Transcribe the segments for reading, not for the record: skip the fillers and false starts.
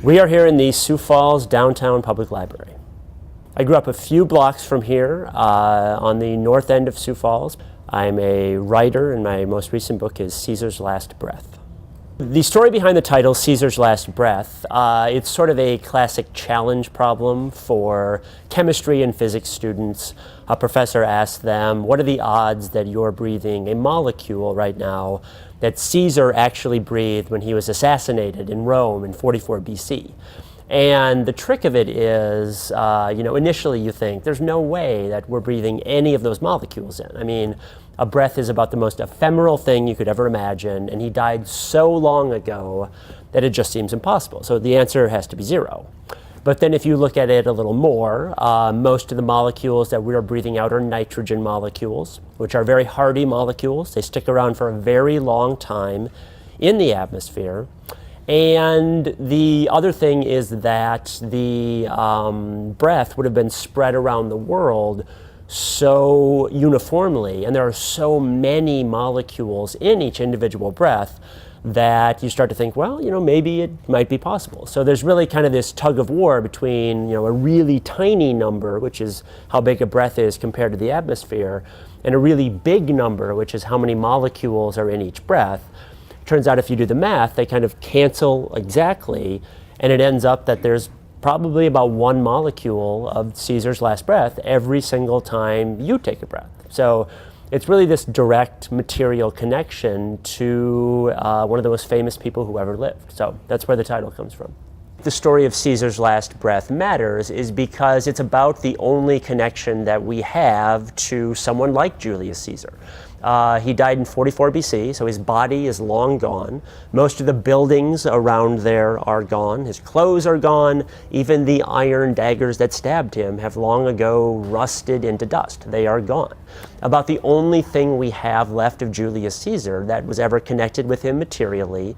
We are here in the Sioux Falls Downtown Public Library. I grew up a few blocks from here on the north end of Sioux Falls. I'm a writer, and my most recent book is Caesar's Last Breath. The story behind the title, Caesar's Last Breath, it's sort of a classic challenge problem for chemistry and physics students. A professor asked them, what are the odds that you're breathing a molecule right now that Caesar actually breathed when he was assassinated in Rome in 44 BC? And the trick of it is, initially you think there's no way that we're breathing any of those molecules in. I mean, a breath is about the most ephemeral thing you could ever imagine, and he died so long ago that it just seems impossible. So the answer has to be zero. But then if you look at it a little more, most of the molecules that we're breathing out are nitrogen molecules, which are very hardy molecules. They stick around for a very long time in the atmosphere. And the other thing is that the breath would have been spread around the world so uniformly, and there are so many molecules in each individual breath that you start to think, well, maybe it might be possible. So there's really kind of this tug of war between, a really tiny number, which is how big a breath is compared to the atmosphere, and a really big number, which is how many molecules are in each breath. Turns out if you do the math, they kind of cancel exactly, and it ends up that there's probably about one molecule of Caesar's last breath every single time you take a breath. So it's really this direct material connection to one of the most famous people who ever lived. So that's where the title comes from. The story of Caesar's last breath matters is because it's about the only connection that we have to someone like Julius Caesar. He died in 44 BC, so his body is long gone. Most of the buildings around there are gone. His clothes are gone. Even the iron daggers that stabbed him have long ago rusted into dust. They are gone. About the only thing we have left of Julius Caesar that was ever connected with him materially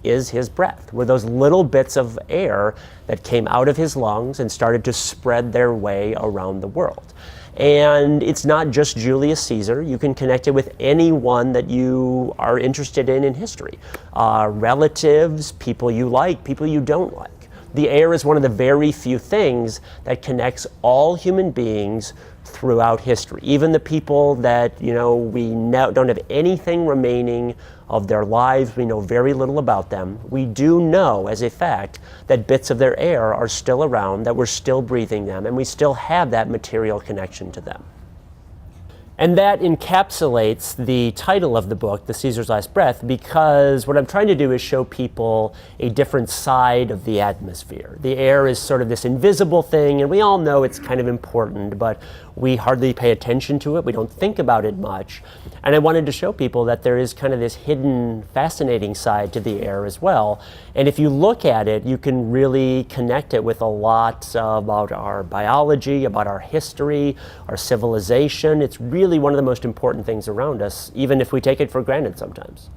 is his breath, were those little bits of air that came out of his lungs and started to spread their way around the world. And it's not just Julius Caesar. You can connect it with anyone that you are interested in history. Relatives, people you like, people you don't like. The air is one of the very few things that connects all human beings throughout history. Even the people that we now don't have anything remaining of their lives, we know very little about them. We do know as a fact that bits of their air are still around, that we're still breathing them, and we still have that material connection to them. And that encapsulates the title of the book, The Caesar's Last Breath, because what I'm trying to do is show people a different side of the atmosphere. The air is sort of this invisible thing, and we all know it's kind of important, but we hardly pay attention to it. We don't think about it much. And I wanted to show people that there is kind of this hidden, fascinating side to the air as well. And if you look at it, you can really connect it with a lot about our biology, about our history, our civilization. It's really one of the most important things around us, even if we take it for granted sometimes.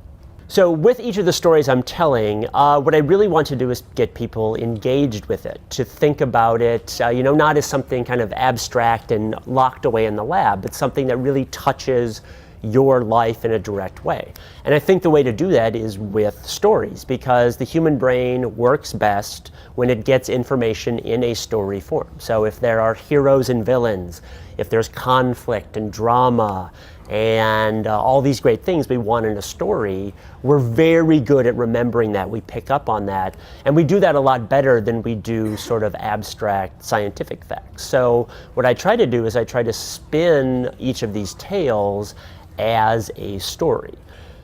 So with each of the stories I'm telling, what I really want to do is get people engaged with it, to think about it, not as something kind of abstract and locked away in the lab, but something that really touches your life in a direct way. And I think the way to do that is with stories, because the human brain works best when it gets information in a story form. So if there are heroes and villains, if there's conflict and drama, and all these great things we want in a story, we're very good at remembering that. We pick up on that, and we do that a lot better than we do sort of abstract scientific facts. So what I try to do is I try to spin each of these tales as a story.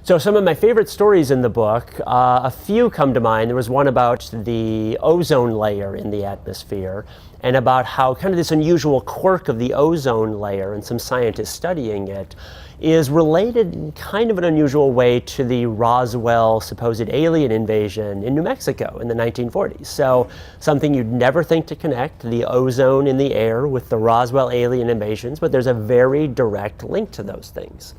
So some of my favorite stories in the book, a few come to mind. There was one about the ozone layer in the atmosphere, and about how kind of this unusual quirk of the ozone layer, and some scientists studying it, is related in kind of an unusual way to the Roswell supposed alien invasion in New Mexico in the 1940s. So something you'd never think to connect, the ozone in the air with the Roswell alien invasions, but there's a very direct link to those things.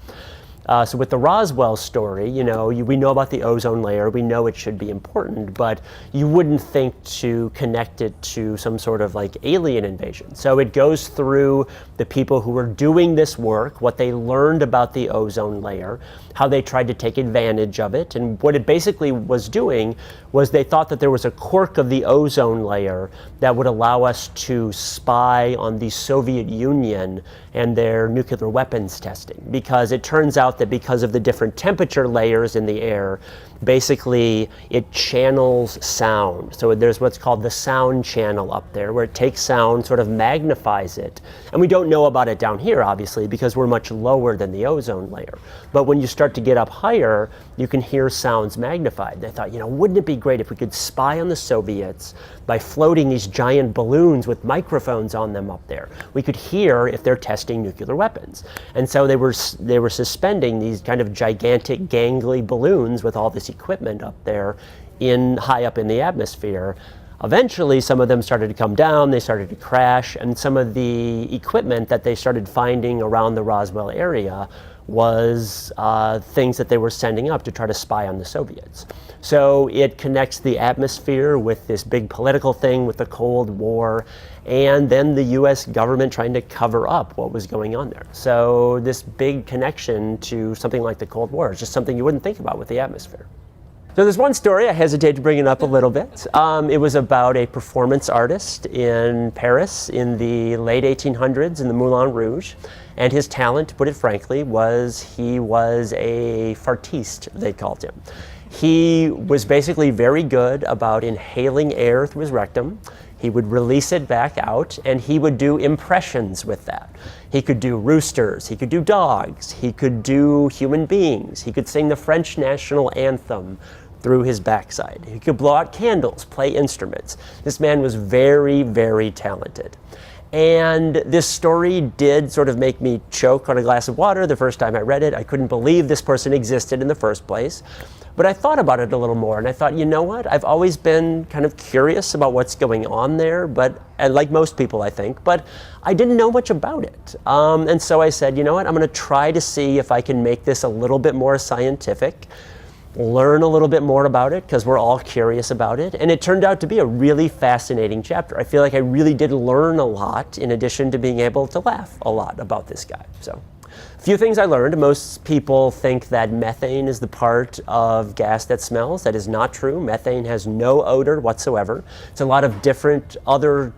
So with the Roswell story, we know about the ozone layer, we know it should be important, but you wouldn't think to connect it to some sort of like alien invasion. So it goes through the people who were doing this work, what they learned about the ozone layer, how they tried to take advantage of it, and what it basically was doing was they thought that there was a quirk of the ozone layer that would allow us to spy on the Soviet Union and their nuclear weapons testing, because it turns out that because of the different temperature layers in the air, basically it channels sound. So there's what's called the sound channel up there, where it takes sound, sort of magnifies it. And we don't know about it down here, obviously, because we're much lower than the ozone layer. But when you start to get up higher, you can hear sounds magnified. And I thought, wouldn't it be great if we could spy on the Soviets by floating these giant balloons with microphones on them up there? We could hear if they're testing nuclear weapons. And so they were suspending these kind of gigantic gangly balloons with all this equipment up there high up in the atmosphere. Eventually, some of them started to come down, they started to crash, and some of the equipment that they started finding around the Roswell area was things that they were sending up to try to spy on the Soviets. So it connects the atmosphere with this big political thing with the Cold War, and then the US government trying to cover up what was going on there. So this big connection to something like the Cold War is just something you wouldn't think about with the atmosphere. So there's one story, I hesitate to bring it up a little bit. It was about a performance artist in Paris in the late 1800s in the Moulin Rouge. And his talent, to put it frankly, he was a fartiste, they called him. He was basically very good about inhaling air through his rectum. He would release it back out, and he would do impressions with that. He could do roosters, he could do dogs, he could do human beings, he could sing the French national anthem through his backside. He could blow out candles, play instruments. This man was very, very talented. And this story did sort of make me choke on a glass of water the first time I read it. I couldn't believe this person existed in the first place. But I thought about it a little more, and I thought, you know what? I've always been kind of curious about what's going on there, and like most people, I think, but I didn't know much about it. And so I said, you know what? I'm going to try to see if I can make this a little bit more scientific, learn a little bit more about it, because we're all curious about it. And it turned out to be a really fascinating chapter. I feel like I really did learn a lot, in addition to being able to laugh a lot about this guy. So, a few things I learned. Most people think that methane is the part of gas that smells. That is not true. Methane has no odor whatsoever. It's a lot of different other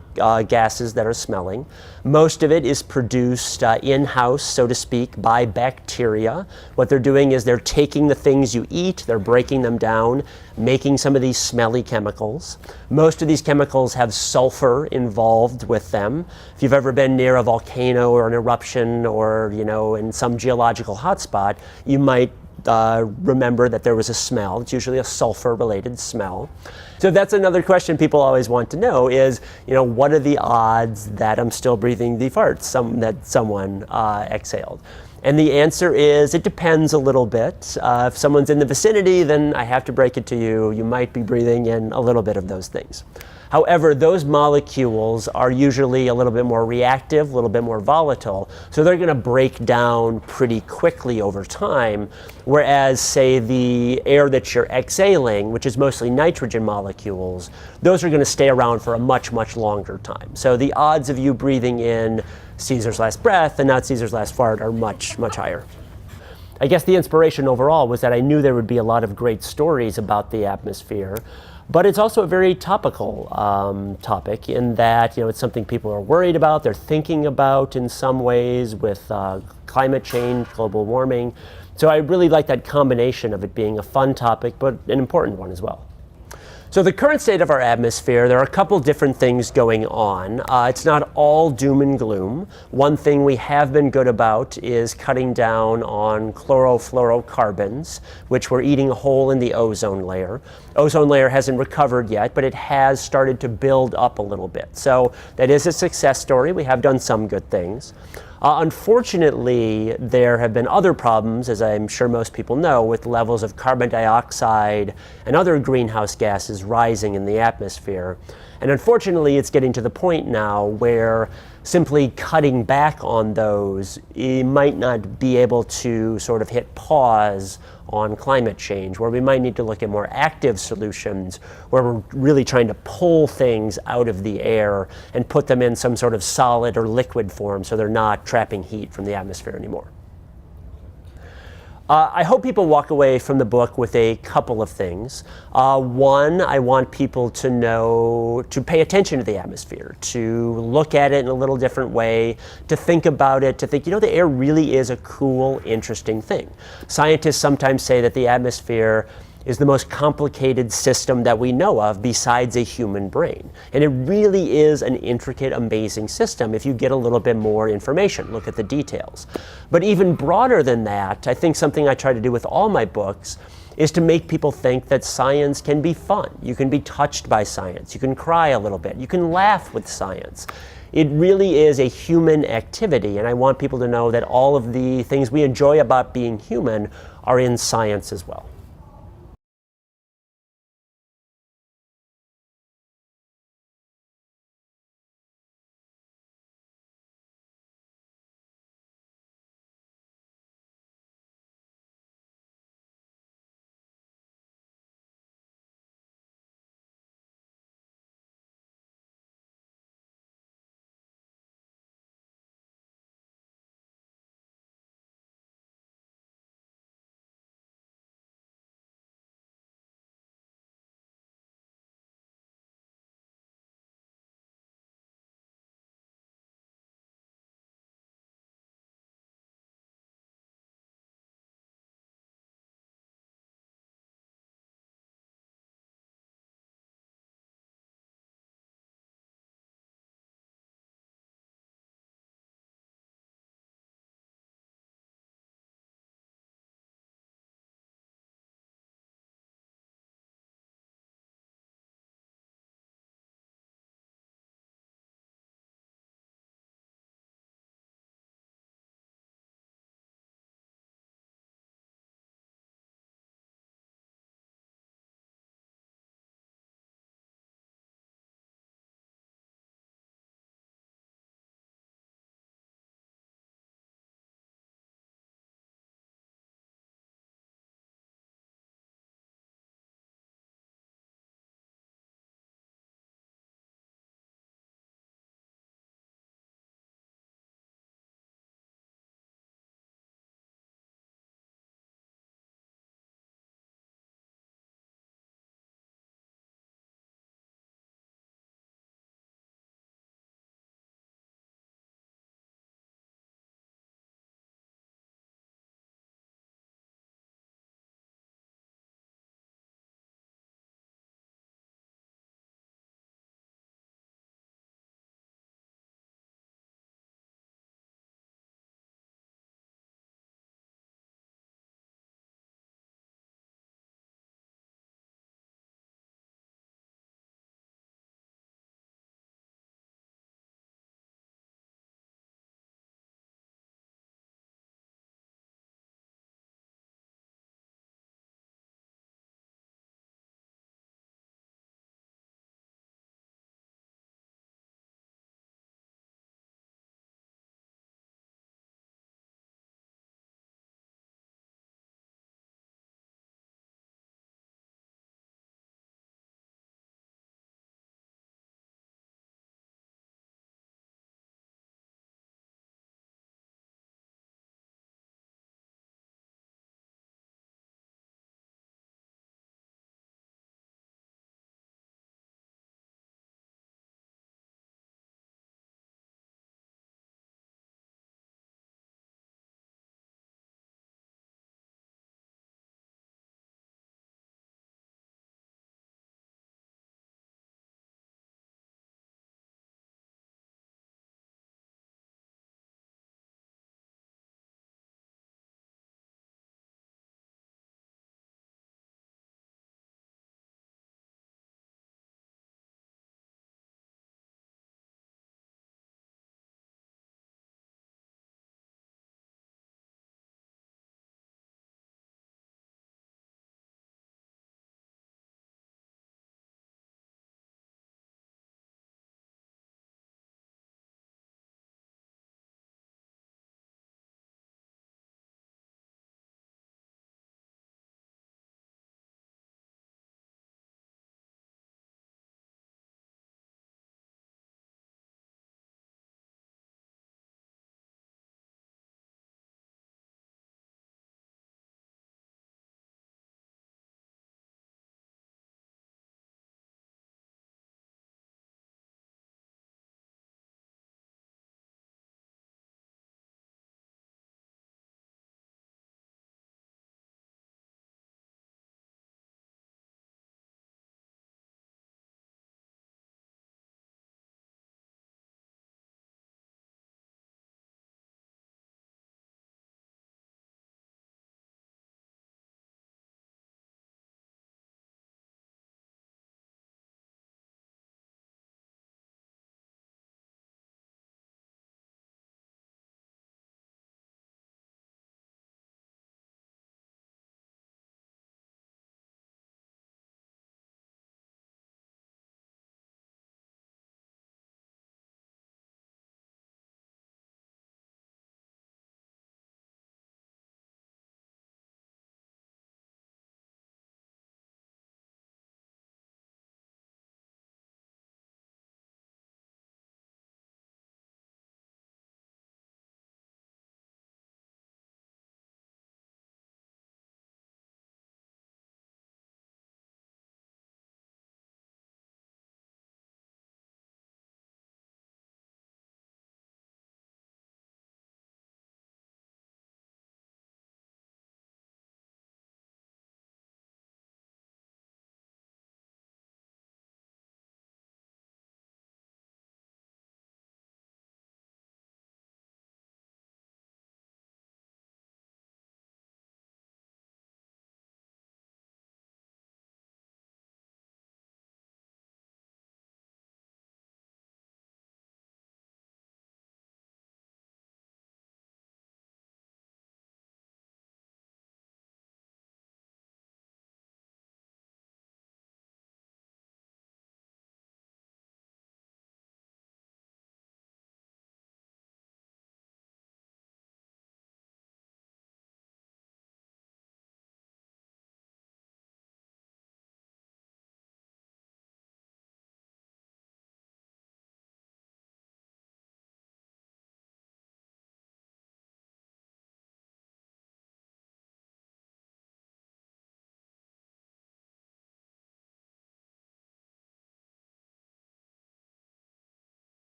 gases that are smelling. Most of it is produced in-house, so to speak, by bacteria. What they're doing is they're taking the things you eat, they're breaking them down, making some of these smelly chemicals. Most of these chemicals have sulfur involved with them. If you've ever been near a volcano or an eruption or, in some geological hotspot, you might remember that there was a smell. It's usually a sulfur-related smell. So that's another question people always want to know is, what are the odds that I'm still breathing the farts that someone exhaled? And the answer is, it depends a little bit. If someone's in the vicinity, then I have to break it to you. You might be breathing in a little bit of those things. However, those molecules are usually a little bit more reactive, a little bit more volatile, so they're going to break down pretty quickly over time, whereas, say, the air that you're exhaling, which is mostly nitrogen molecules, those are going to stay around for a much, much longer time. So the odds of you breathing in Caesar's last breath and not Caesar's last fart are much, much higher. I guess the inspiration overall was that I knew there would be a lot of great stories about the atmosphere. But it's also a very topical topic in that it's something people are worried about, they're thinking about in some ways with climate change, global warming. So I really like that combination of it being a fun topic, but an important one as well. So the current state of our atmosphere, there are a couple different things going on. It's not all doom and gloom. One thing we have been good about is cutting down on chlorofluorocarbons, which were eating a hole in the ozone layer. Ozone layer hasn't recovered yet, but it has started to build up a little bit. So that is a success story. We have done some good things. Unfortunately, there have been other problems, as I'm sure most people know, with levels of carbon dioxide and other greenhouse gases rising in the atmosphere. And unfortunately, it's getting to the point now where simply cutting back on those, you might not be able to sort of hit pause on climate change, where we might need to look at more active solutions, where we're really trying to pull things out of the air and put them in some sort of solid or liquid form so they're not trapping heat from the atmosphere anymore. I hope people walk away from the book with a couple of things. One, I want people to know to pay attention to the atmosphere, to look at it in a little different way, to think about it, to think, the air really is a cool, interesting thing. Scientists sometimes say that the atmosphere is the most complicated system that we know of besides a human brain. And it really is an intricate, amazing system if you get a little bit more information, look at the details. But even broader than that, I think something I try to do with all my books is to make people think that science can be fun. You can be touched by science. You can cry a little bit. You can laugh with science. It really is a human activity, and I want people to know that all of the things we enjoy about being human are in science as well.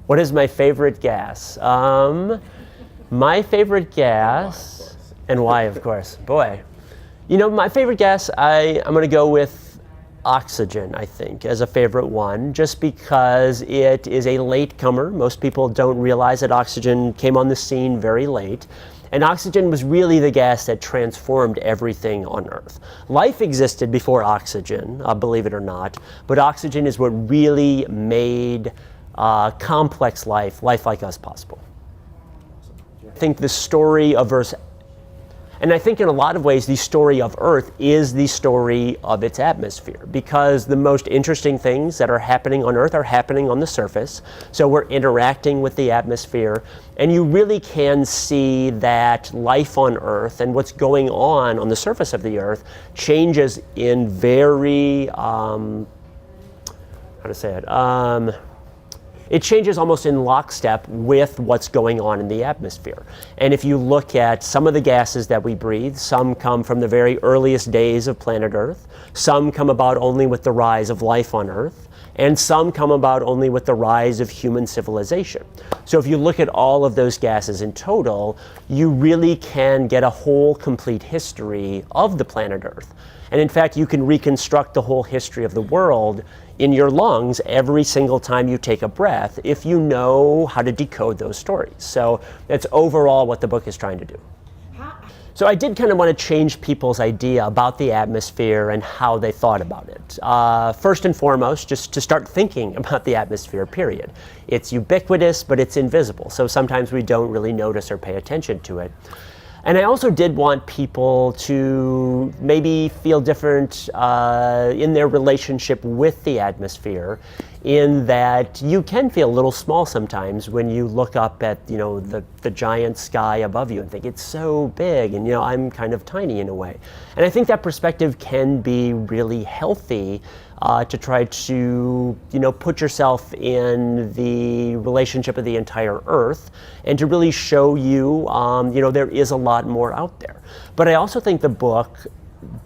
What is my favorite gas? My favorite gas, and why, of course. Boy. You know, my favorite gas, I'm going to go with oxygen, I think, as a favorite one, just because it is a latecomer. Most people don't realize that oxygen came on the scene very late. And oxygen was really the gas that transformed everything on Earth. Life existed before oxygen, believe it or not, but oxygen is what really made complex life like us, possible. I think the story of Earth, and I think in a lot of ways the story of Earth is the story of its atmosphere, because the most interesting things that are happening on Earth are happening on the surface. So we're interacting with the atmosphere, and you really can see that life on Earth and what's going on the surface of the Earth changes in very, it changes almost in lockstep with what's going on in the atmosphere. And if you look at some of the gases that we breathe, some come from the very earliest days of planet Earth, some come about only with the rise of life on Earth, and some come about only with the rise of human civilization. So if you look at all of those gases in total, you really can get a whole complete history of the planet Earth. And in fact, you can reconstruct the whole history of the world in your lungs every single time you take a breath if you know how to decode those stories. So that's overall what the book is trying to do. So I did kind of want to change people's idea about the atmosphere and how they thought about it. First and foremost, just to start thinking about the atmosphere, period. It's ubiquitous, but it's invisible. So sometimes we don't really notice or pay attention to it. And I also did want people to maybe feel different in their relationship with the atmosphere, in that you can feel a little small sometimes when you look up at, you know, the giant sky above you and think it's so big, and, you know, I'm kind of tiny in a way. And I think that perspective can be really healthy to try to, you know, put yourself in the relationship of the entire Earth and to really show you, you know, there is a lot more out there. But I also think the book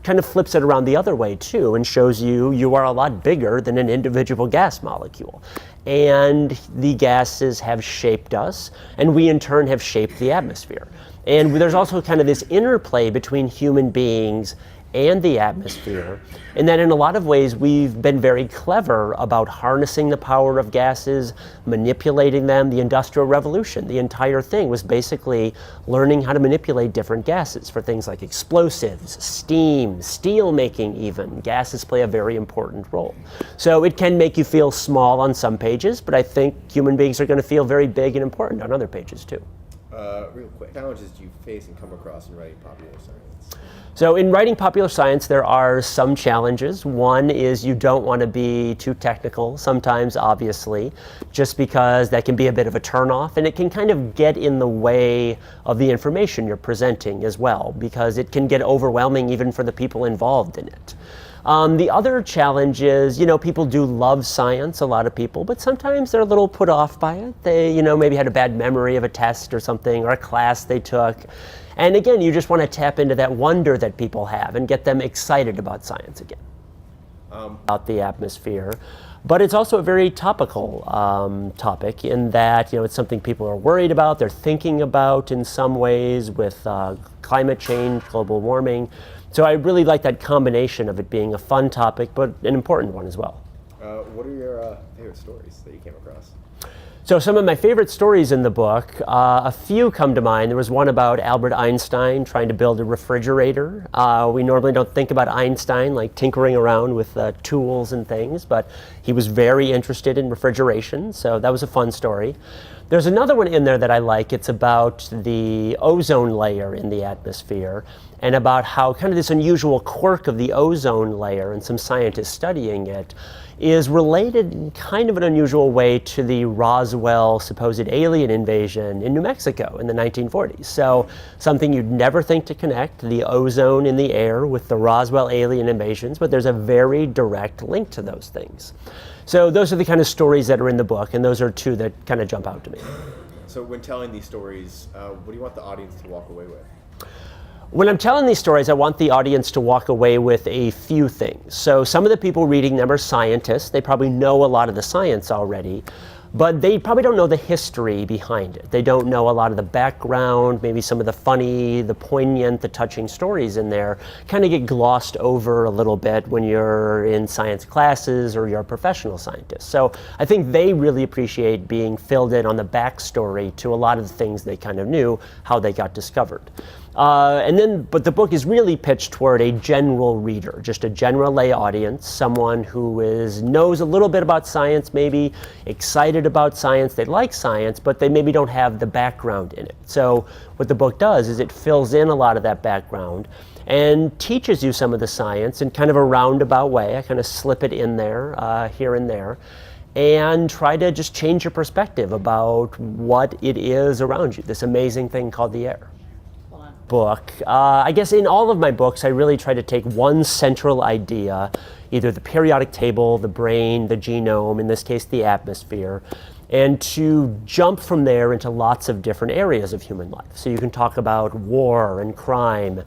kind of flips it around the other way too and shows you are a lot bigger than an individual gas molecule. And the gases have shaped us, and we in turn have shaped the atmosphere. And there's also kind of this interplay between human beings and the atmosphere, and that in a lot of ways we've been very clever about harnessing the power of gases, manipulating them. The Industrial Revolution, the entire thing was basically learning how to manipulate different gases for things like explosives, steam, steel making even. Gases play a very important role. So it can make you feel small on some pages, but I think human beings are going to feel very big and important on other pages too. Real quick, challenges do you face and come across in writing popular science? So in writing popular science, there are some challenges. One is you don't want to be too technical, sometimes obviously, just because that can be a bit of a turnoff, and it can kind of get in the way of the information you're presenting as well, because it can get overwhelming even for the people involved in it. The other challenge is, you know, people do love science, a lot of people, but sometimes they're a little put off by it. They, you know, maybe had a bad memory of a test or something, or a class they took. And again, you just want to tap into that wonder that people have and get them excited about science again, about the atmosphere. But it's also a very topical topic, in that, you know, it's something people are worried about, they're thinking about in some ways with climate change, global warming. So I really like that combination of it being a fun topic, but an important one as well. What are your favorite stories that you came across? So some of my favorite stories in the book, a few come to mind. There was one about Albert Einstein trying to build a refrigerator. We normally don't think about Einstein like tinkering around with tools and things, but he was very interested in refrigeration, so that was a fun story. There's another one in there that I like. It's about the ozone layer in the atmosphere, and about how kind of this unusual quirk of the ozone layer, and some scientists studying it, is related in kind of an unusual way to the Roswell supposed alien invasion in New Mexico in the 1940s. So something you'd never think to connect, the ozone in the air with the Roswell alien invasions, but there's a very direct link to those things. So those are the kind of stories that are in the book, and those are two that kind of jump out to me. So when telling these stories, what do you want the audience to walk away with? When I'm telling these stories, I want the audience to walk away with a few things. So some of the people reading them are scientists. They probably know a lot of the science already. but they probably don't know the history behind it. They don't know a lot of the background, maybe some of the funny, the poignant, the touching stories in there kind of get glossed over a little bit when you're in science classes or you're a professional scientist. So I think they really appreciate being filled in on the backstory to a lot of the things they kind of knew, how they got discovered. But the book is really pitched toward a general reader, just a general lay audience, someone who knows a little bit about science, maybe excited about science, they like science, but they maybe don't have the background in it. So what the book does is it fills in a lot of that background and teaches you some of the science in kind of a roundabout way. I kind of slip it in there, here and there, and try to just change your perspective about what it is around you, this amazing thing called the air. Book. I guess in all of my books, I really try to take one central idea, either the periodic table, the brain, the genome, in this case, the atmosphere, and to jump from there into lots of different areas of human life. So you can talk about war and crime,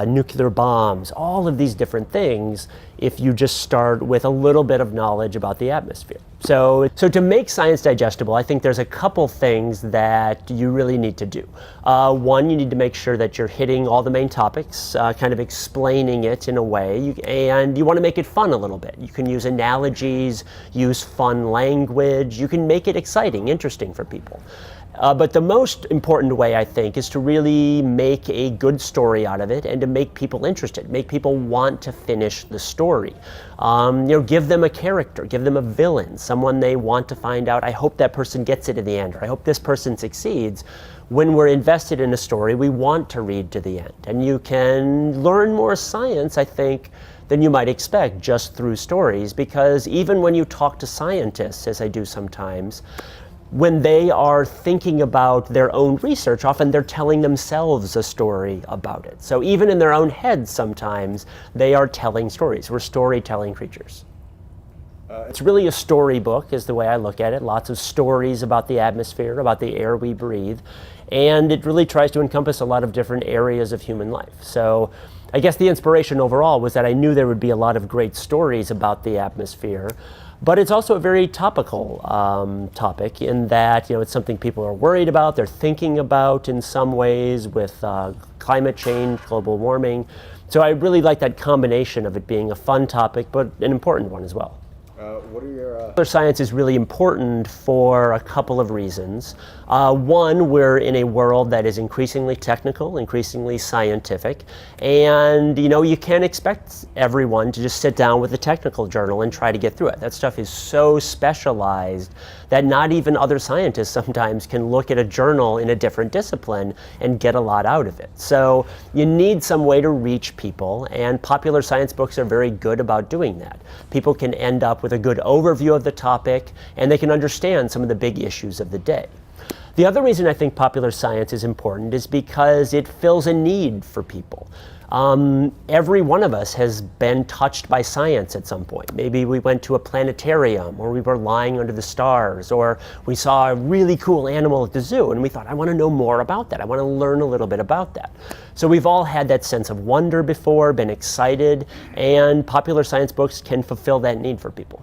nuclear bombs, all of these different things if you just start with a little bit of knowledge about the atmosphere. So to make science digestible, I think there's a couple things that you really need to do. One, you need to make sure that you're hitting all the main topics, kind of explaining it in a way, and you want to make it fun a little bit. You can use analogies, use fun language, you can make it exciting, interesting for people. But the most important way, I think, is to really make a good story out of it and to make people interested, make people want to finish the story. Give them a character, give them a villain, someone they want to find out, I hope that person gets it in the end, or I hope this person succeeds. When we're invested in a story, we want to read to the end. And you can learn more science, I think, than you might expect just through stories, because even when you talk to scientists, as I do sometimes, when they are thinking about their own research, often they're telling themselves a story about it. So even in their own heads sometimes, they are telling stories. We're storytelling creatures. It's really a storybook is the way I look at it. Lots of stories about the atmosphere, about the air we breathe. And it really tries to encompass a lot of different areas of human life. So I guess the inspiration overall was that I knew there would be a lot of great stories about the atmosphere. But it's also a very topical topic in that it's something people are worried about, they're thinking about in some ways with climate change, global warming. So I really like that combination of it being a fun topic, but an important one as well. What are your... Popular science is really important for a couple of reasons. One, we're in a world that is increasingly technical, increasingly scientific, and you can't expect everyone to just sit down with a technical journal and try to get through it. That stuff is so specialized that not even other scientists sometimes can look at a journal in a different discipline and get a lot out of it. So you need some way to reach people, and popular science books are very good about doing that. People can end up with a good overview of the topic, and they can understand some of the big issues of the day. The other reason I think popular science is important is because it fills a need for people. Every one of us has been touched by science at some point. Maybe we went to a planetarium, or we were lying under the stars, or we saw a really cool animal at the zoo and we thought, I want to know more about that. I want to learn a little bit about that. So we've all had that sense of wonder before, been excited, and popular science books can fulfill that need for people.